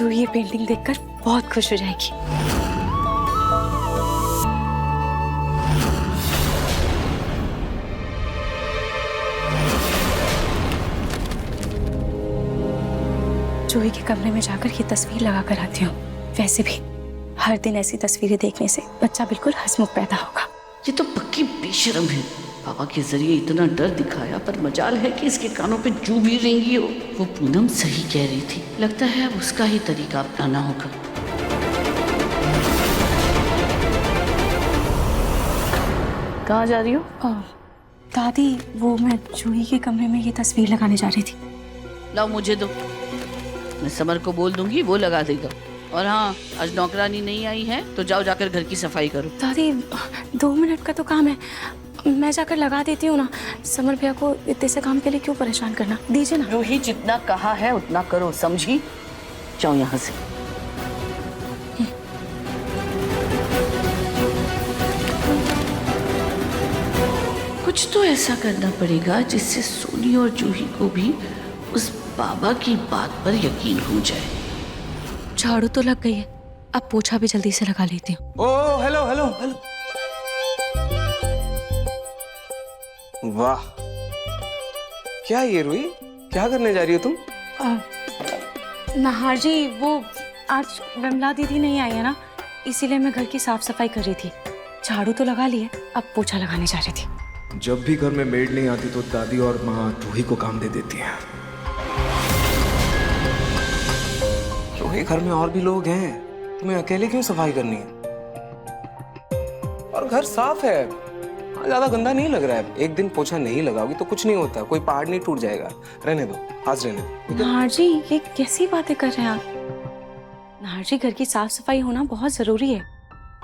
जूही ये पेंटिंग देखकर बहुत खुश हो जाएगी। जूही के कमरे में जाकर ये तस्वीर लगा कर आती हूँ। वैसे भी हर दिन ऐसी तस्वीरें देखने से बच्चा बिल्कुल हंसमुख पैदा होगा। ये तो पक्की बेशरम है। पापा के जरिए इतना डर दिखाया, पर मजाल है कि इसके कानों पे जू भी रेंगी हो। वो पूनम सही कह रही थी, लगता है अब उसका ही तरीका अपनाना होगा। कहाँ जा रही हो? दादी, वो मैं जूही के कमरे में ये तस्वीर लगाने जा रही थी। लाओ मुझे दो, मैं समर को बोल दूंगी, वो लगा देगा। और हाँ, आज नौकरानी नहीं आई है तो जाओ जाकर घर की सफाई करो। दादी 2 मिनट का तो काम है, मैं जाकर लगा देती हूँ ना। समर भैया को इतने से काम के लिए क्यों परेशान करना, दीजिए ना। रूही जितना कहा है उतना करो, समझी? जाओ यहाँ से। कुछ तो ऐसा करना पड़ेगा जिससे सोनी और जूही को भी उस बाबा की बात पर यकीन हो जाए। झाड़ू तो लग गई है, अब पोछा भी जल्दी से लगा लेती हूँ। ओ हेलो हेलो हेलो। वाह, क्या ये रूही, क्या करने जा रही हो तुम? नहार जी, वो आज विमला दीदी नहीं आई है ना, इसीलिए मैं घर की साफ सफाई कर रही थी। झाड़ू तो लगा ली है, अब पोछा लगाने जा रही थी। जब भी घर में मेड नहीं आती तो दादी और माँ रूही को काम दे देती हैं। रूही, घर में और भी लोग हैं, तुम्हें अकेले क्यों सफाई करनी है? और घर साफ है, ज्यादा गंदा नहीं लग रहा है। एक दिन पोछा नहीं लगाओगी तो कुछ नहीं होता, कोई पहाड़ नहीं टूट जाएगा। रहने दो, आज रहने दो। नहार जी, ये कैसी बातें कर रहे हैं आप? नहार जी, घर की साफ सफाई होना बहुत जरूरी है,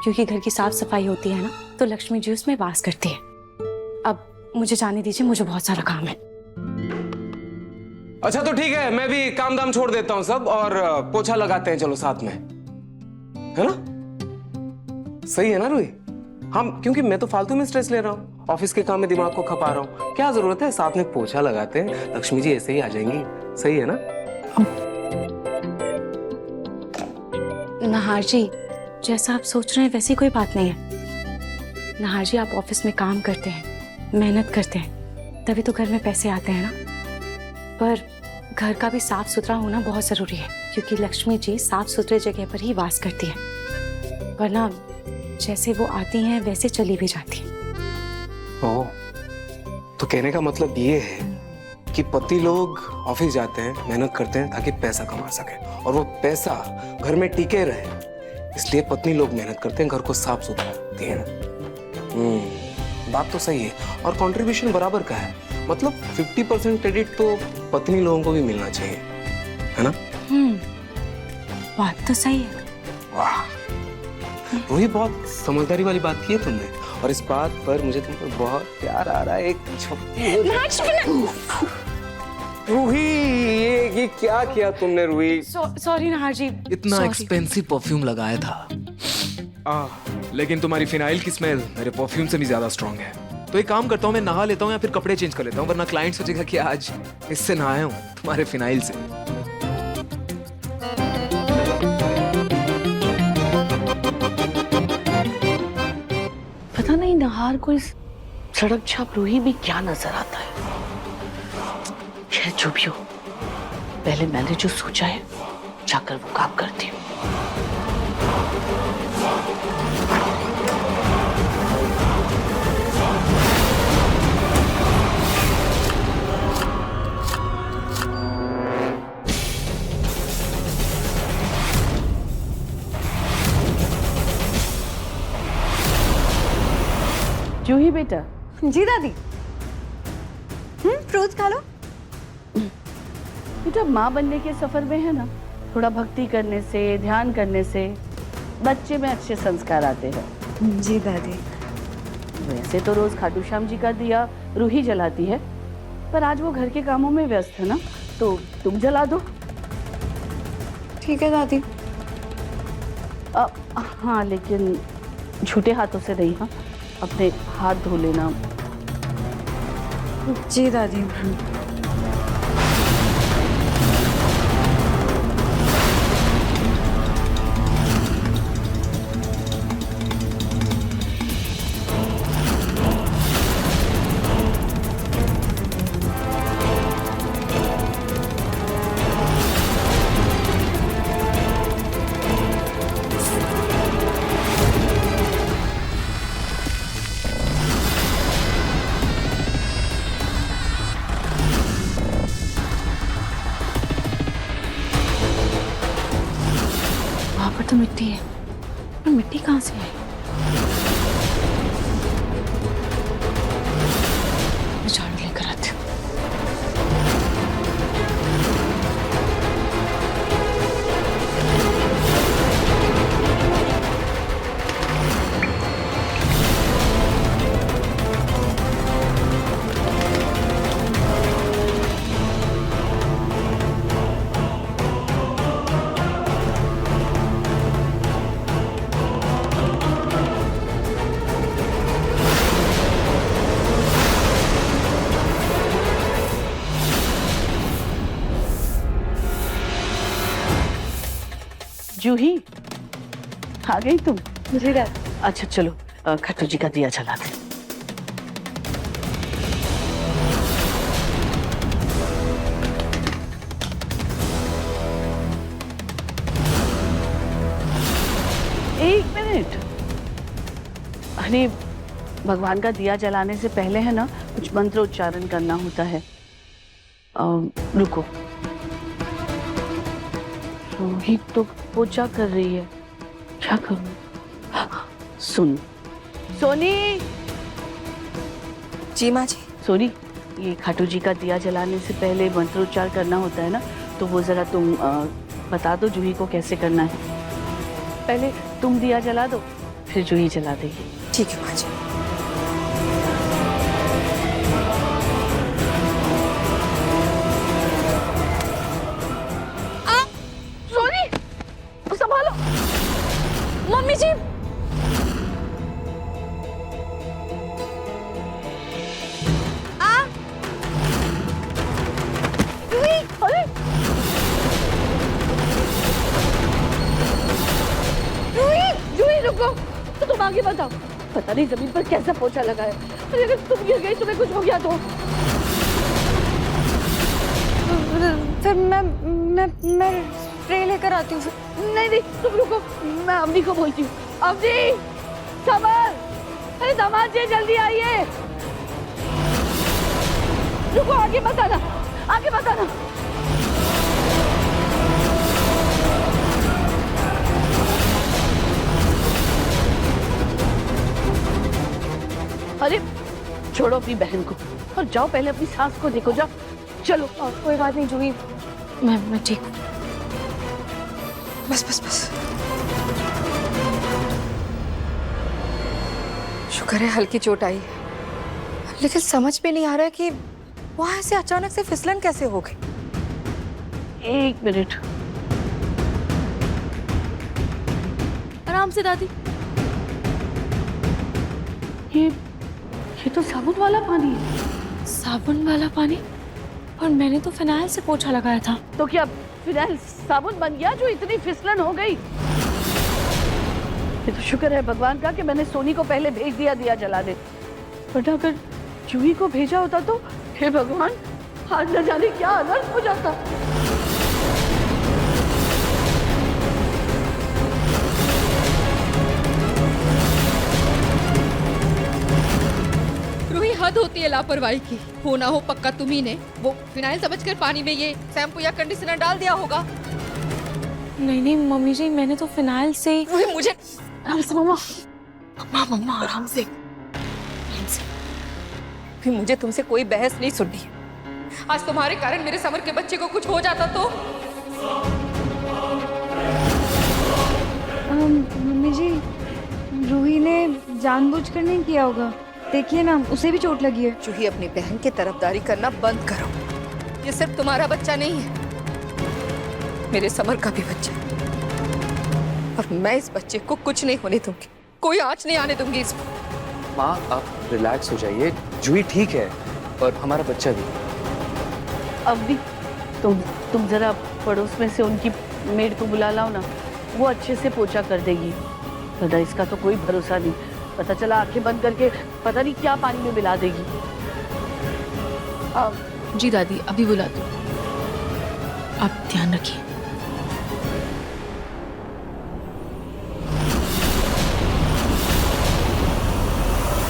क्योंकि घर की साफ सफाई होती है ना तो लक्ष्मी जी उसमें वास करती है। अब मुझे जाने दीजिए, मुझे बहुत सारा काम है। अच्छा तो ठीक है, मैं भी काम दाम छोड़ देता हूँ सब और पोछा लगाते हैं, चलो साथ में, है ना? सही है ना रूही? हम, क्योंकि मैं तो फालतू में स्ट्रेस ले रहा हूँ, ऑफिस के काम में दिमाग को खपा रहा हूँ। क्या जरूरत है, साथ में पोछा लगाते हैं, लक्ष्मी जी ऐसे ही आ जाएंगी। सही है ना? नहार जी, जैसा आप सोच रहे हैं वैसी कोई बात नहीं है। नहार जी, आप ऑफिस में काम करते हैं, मेहनत करते हैं, तभी तो घर में पैसे आते हैं ना। पर घर का भी साफ सुथरा होना बहुत जरूरी है, क्योंकि लक्ष्मी जी साफ सुथरे जगह पर ही वास करती है, वरना जैसे वो आती हैं वैसे चली भी जाती हैं। ओह, तो कहने का मतलब ये है कि पति लोग ऑफिस जाते हैं, मेहनत करते हैं ताकि पैसा कमा सके, और वो पैसा घर में टिके रहे, इसलिए पत्नी लोग मेहनत करते हैं, घर को साफ सुथरा रखती है। बात तो सही है, और कंट्रीब्यूशन बराबर का है, मतलब 50% क्रेडिट तो पत्नी लोगों को भी मिलना चाहिए, है ना? बात तो सही है। वाह, रूही, बहुत समझदारी वाली बात की है तुमने, और इस बात पर मुझे तुम पर बहुत प्यार आ रहा है। एक रूही, ये क्या किया तुमने रूही? सॉरी नहार जी, इतना एक्सपेंसिव परफ्यूम लगाया था, लेकिन तुम्हारी फिनाइल की स्मेल मेरे परफ्यूम से भी ज्यादा स्ट्रांग है। तो एक काम करता हूँ, मैं नहा लेता हूँ या फिर कपड़े चेंज कर लेता हूँ, वरना क्लाइंट सोचेगा कि आज इससे नहाया हूँ, तुम्हारे फिनाइल से। पता नहीं नहार को इस सड़क छाप रूही में क्या नजर आता है। खैर जो भी हो, पहले मैंने जो सोचा है जाकर वो काम करती हूँ। जूही बेटा। जी दादी। फ्रूट्स खा लो। बेटा, माँ बनने के सफर में है ना, थोड़ा भक्ति करने से, ध्यान करने से बच्चे में अच्छे संस्कार आते हैं। जी दादी। वैसे तो रोज खाटू श्याम जी का दिया रूही जलाती है, पर आज वो घर के कामों में व्यस्त है ना, तो तुम जला दो। ठीक है दादी। हाँ, लेकिन झूठे हाथों से नहीं, हाँ, अपने हाथ धो लेना। जी दादी। तो मिट्टी है, पर मिट्टी कहाँ से आई? मैं झाड़ू लेकर आती हूँ। जूही, आ गई तुम? जी दादी। अच्छा चलो, खट्टू जी का दिया जला दे। एक मिनट, अरे भगवान का दिया जलाने से पहले है ना कुछ मंत्र उच्चारण करना होता है। रुको, रोहित तो पूजा कर रही है, क्या करूं? सुन सोनी, जी माँ जी। सोनी, ये खाटू जी का दिया जलाने से पहले मंत्रोच्चार करना होता है ना, तो वो जरा तुम बता दो जूही को कैसे करना है। पहले तुम दिया जला दो, फिर जूही जला देगी। ठीक है माँ जी। सोनी, संभालो। मम्मी जी, अरे जूही रुको, तो तुम आगे बताओ। पता नहीं जमीन पर कैसा पोछा लगा है। अरे अगर तुम गिर गई, तुम्हें कुछ हो गया तो? फिर मैं स्प्रे लेकर आती हूँ। नहीं नहीं, तुम रुको, मैं अवनी को बोलती हूँ। अवनी, समर, अरे दामाद जी जल्दी आइए। रुको, आगे बताना, आगे बताना। अरे छोड़ो अपनी बहन को और जाओ पहले अपनी सास को देखो, जाओ। चलो। कोई बात नहीं जूही, मैं ठीक हूँ। बस बस बस। शुक्र है हल्की चोट आई है, लेकिन समझ में नहीं आ रहा है कि वहां से अचानक से फिसलन कैसे हो गई। एक मिनट, आराम से दादी। ये तो साबुन वाला पानी है। साबुन वाला पानी? और मैंने तो फिनाइल से पोछा लगाया था। तो क्या फिनाइल साबुन बन गया जो इतनी फिसलन हो गई? ये तो शुक्र है भगवान का कि मैंने सोनी को पहले भेज दिया जला दे, वरना अगर जूही को भेजा होता तो हे भगवान, आज न जाने क्या अनर्थ हो जाता। रूही, हद होती है लापरवाही की। हो ना हो पक्का तुम्ही ने वो फिनाइल समझकर पानी में ये शैम्पू या कंडीशनर डाल दिया होगा। नहीं नहीं मम्मी जी, मैंने तो फिनाइल से। रूही, मुझे आराम से मम्मा। मम्मा आराम से। भी मुझे तुमसे कोई बहस नहीं सुननी है। आज तुम्हारे कारण मेरे समर के बच्चे को कुछ हो जाता तो? मम्मी जी, रूही ने जानबूझकर नहीं किया होगा। देखिए ना, उसे भी चोट लगी है। जूही, अपनी बहन की तरफदारी करना बंद करो। ये सिर्फ तुम्हारा बच्चा नहीं है, मेरे समर का भी बच्चा है। और मैं इस बच्चे को कुछ नहीं होने दूंगी, कोई आंच नहीं आने दूंगी इस पर। माँ आप रिलैक्स हो जाइए, जूही ठीक है और हमारा बच्चा भी। अब भी तुम जरा पड़ोस में से उनकी मेड को बुला लाओ ना, वो अच्छे से पोछा कर देगी। दादा, इसका तो कोई भरोसा नहीं, पता चला आंखें बंद करके पता नहीं क्या पानी में मिला देगी। जी दादी, अभी बुला दो। आप ध्यान रखिए।